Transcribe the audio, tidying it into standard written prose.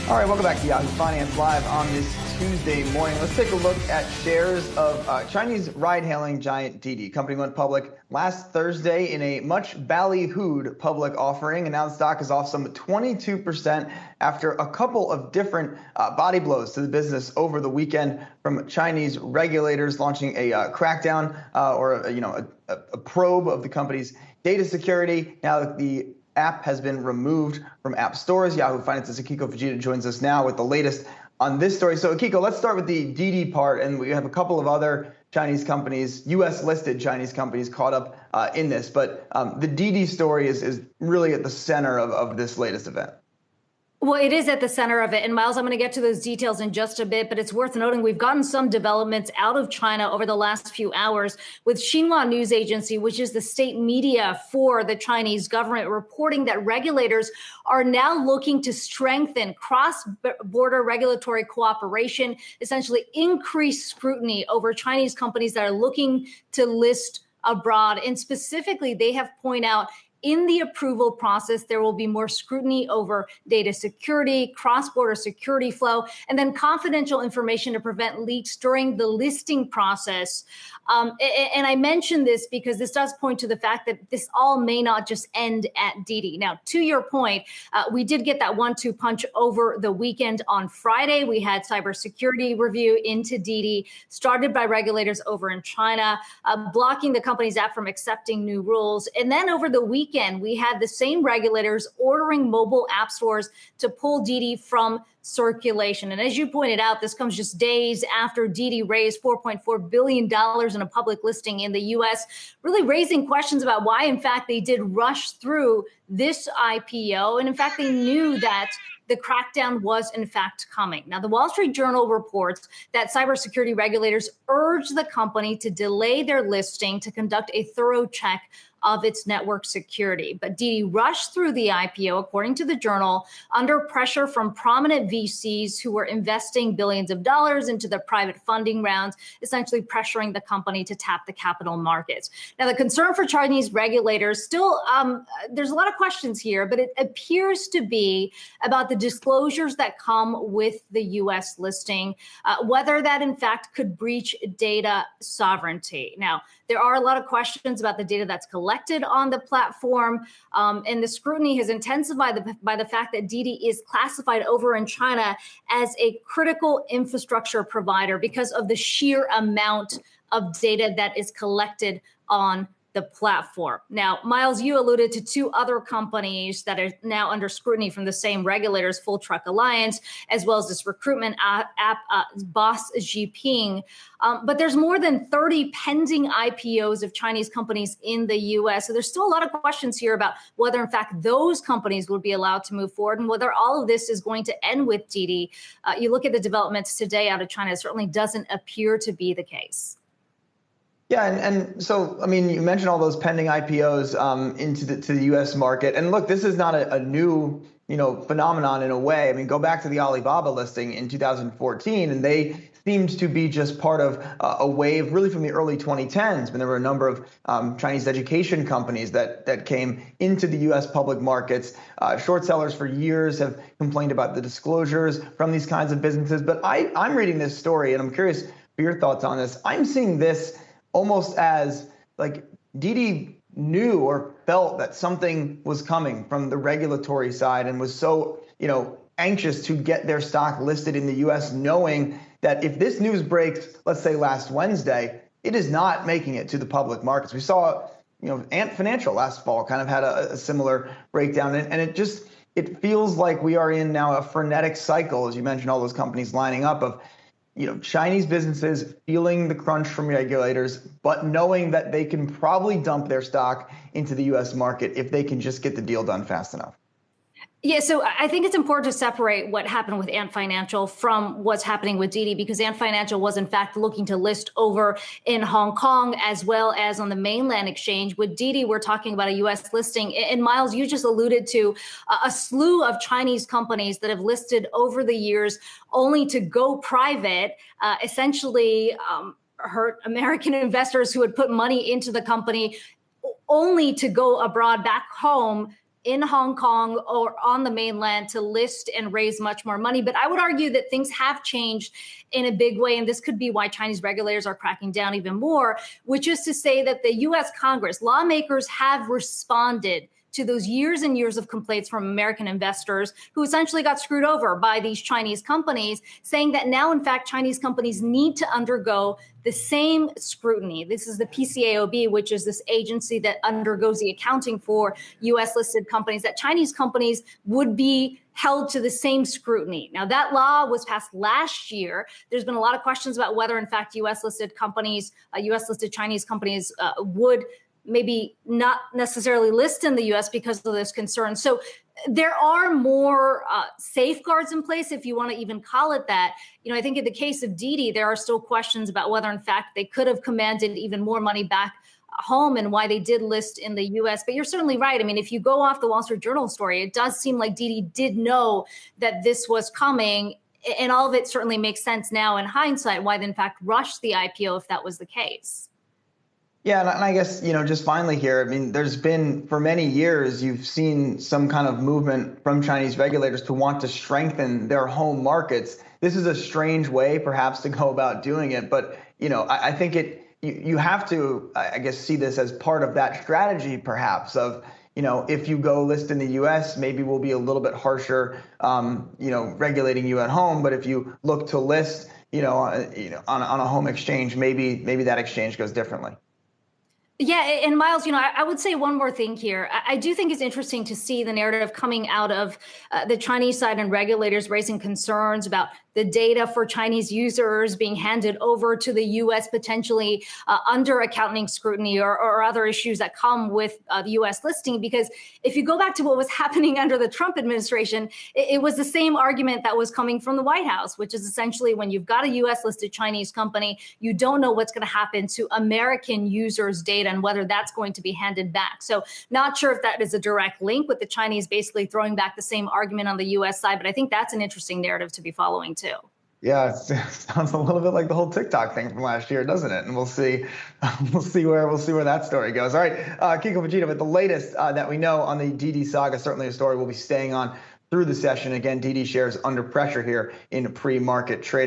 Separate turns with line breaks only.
All right, welcome back to Yahoo Finance Live on this Tuesday morning. Let's take a look at shares of Chinese ride-hailing giant Didi. Company went public last Thursday in a much ballyhooed public offering, and now the stock is off some 22% after a couple of different body blows to the business over the weekend from Chinese regulators launching a crackdown or a probe of the company's data security. Now that the app has been removed from app stores, Yahoo Finance's Akiko Fujita joins us now with the latest on this story. So Akiko, let's start with the Didi part, and we have a couple of other Chinese companies, US-listed Chinese companies caught up in this, but the Didi story is really at the center of this latest event.
Well, it is at the center of it. And Miles, I'm going to get to those details in just a bit, but it's worth noting we've gotten some developments out of China over the last few hours with Xinhua News Agency, which is the state media for the Chinese government, reporting that regulators are now looking to strengthen cross-border regulatory cooperation, essentially increase scrutiny over Chinese companies that are looking to list abroad. And specifically, they have pointed out in the approval process, there will be more scrutiny over data security, cross-border security flow, and then confidential information to prevent leaks during the listing process. And I mention this because this does point to the fact that this all may not just end at Didi. Now, to your point, we did get that 1-2 punch over the weekend. On Friday, we had cybersecurity review into Didi, started by regulators over in China, blocking the company's app from accepting new rules. And then over the weekend, we had the same regulators ordering mobile app stores to pull Didi from circulation. And as you pointed out, this comes just days after Didi raised $4.4 billion in a public listing in the U.S., really raising questions about why, in fact, they did rush through this IPO. And in fact, they knew that the crackdown was in fact coming. Now, the Wall Street Journal reports that cybersecurity regulators urged the company to delay their listing to conduct a thorough check of its network security. But Didi rushed through the IPO, according to the Journal, under pressure from prominent VCs who were investing billions of dollars into the private funding rounds, essentially pressuring the company to tap the capital markets. Now, the concern for Chinese regulators still, there's a lot of questions here, but it appears to be about the disclosures that come with the U.S. listing, whether that in fact could breach data sovereignty. Now, there are a lot of questions about the data that's collected on the platform, and the scrutiny has intensified by the fact that Didi is classified over in China as a critical infrastructure provider because of the sheer amount of data that is collected on the platform. Now, Miles, you alluded to two other companies that are now under scrutiny from the same regulators, Full Truck Alliance, as well as this recruitment app, Boss Xiping. But there's more than 30 pending IPOs of Chinese companies in the U.S. So there's still a lot of questions here about whether, in fact, those companies would be allowed to move forward and whether all of this is going to end with Didi. You look at the developments today out of China, it certainly doesn't appear to be the case.
Yeah, and so, I mean, you mentioned all those pending IPOs into the U.S. market. And look, this is not a new, phenomenon in a way. I mean, go back to the Alibaba listing in 2014, and they seemed to be just part of a wave really from the early 2010s when there were a number of Chinese education companies that came into the U.S. public markets. Short sellers for years have complained about the disclosures from these kinds of businesses. But I'm reading this story, and I'm curious for your thoughts on this. I'm seeing this almost as like Didi knew or felt that something was coming from the regulatory side and was so, anxious to get their stock listed in the U.S., knowing that if this news breaks, let's say last Wednesday, it is not making it to the public markets. We saw, Ant Financial last fall kind of had a similar breakdown, and it feels like we are in now a frenetic cycle, as you mentioned, all those companies lining up of Chinese businesses feeling the crunch from regulators, but knowing that they can probably dump their stock into the U.S. market if they can just get the deal done fast enough.
Yeah, so I think it's important to separate what happened with Ant Financial from what's happening with Didi, because Ant Financial was in fact looking to list over in Hong Kong as well as on the mainland exchange. With Didi, we're talking about a U.S. listing. And Miles, you just alluded to a slew of Chinese companies that have listed over the years only to go private, essentially hurt American investors who had put money into the company only to go abroad back home in Hong Kong or on the mainland to list and raise much more money. But I would argue that things have changed in a big way, and this could be why Chinese regulators are cracking down even more, which is to say that the U.S. Congress, lawmakers have responded to those years and years of complaints from American investors who essentially got screwed over by these Chinese companies, saying that now, in fact, Chinese companies need to undergo the same scrutiny. This is the PCAOB, which is this agency that undergoes the accounting for U.S. listed companies, that Chinese companies would be held to the same scrutiny. Now, that law was passed last year. There's been a lot of questions about whether, in fact, U.S. listed companies, U.S. listed Chinese companies would maybe not necessarily list in the U.S. because of this concern. So there are more safeguards in place, if you want to even call it that. I think in the case of Didi, there are still questions about whether, in fact, they could have commanded even more money back home and why they did list in the U.S. But you're certainly right. I mean, if you go off the Wall Street Journal story, it does seem like Didi did know that this was coming. And all of it certainly makes sense now in hindsight why they, in fact, rushed the IPO if that was the case.
Yeah, and I guess, just finally here, I mean, there's been, for many years, you've seen some kind of movement from Chinese regulators to want to strengthen their home markets. This is a strange way, perhaps, to go about doing it. But, I think you have to, I guess, see this as part of that strategy, perhaps, of, if you go list in the U.S., maybe we'll be a little bit harsher, regulating you at home. But if you look to list, on a home exchange, maybe that exchange goes differently.
Yeah, and Miles, I would say one more thing here. I do think it's interesting to see the narrative coming out of the Chinese side and regulators raising concerns about the data for Chinese users being handed over to the U.S. potentially under accounting scrutiny or other issues that come with the U.S. listing. Because if you go back to what was happening under the Trump administration, it was the same argument that was coming from the White House, which is essentially when you've got a U.S. listed Chinese company, you don't know what's going to happen to American users' data and whether that's going to be handed back. So not sure if that is a direct link with the Chinese basically throwing back the same argument on the U.S. side, but I think that's an interesting narrative to be following too.
Yeah, it sounds a little bit like the whole TikTok thing from last year, doesn't it? And we'll see where that story goes. All right, Akiko, Fujita, but the latest that we know on the Didi saga, certainly a story we'll be staying on through the session. Again, Didi shares under pressure here in pre-market trading.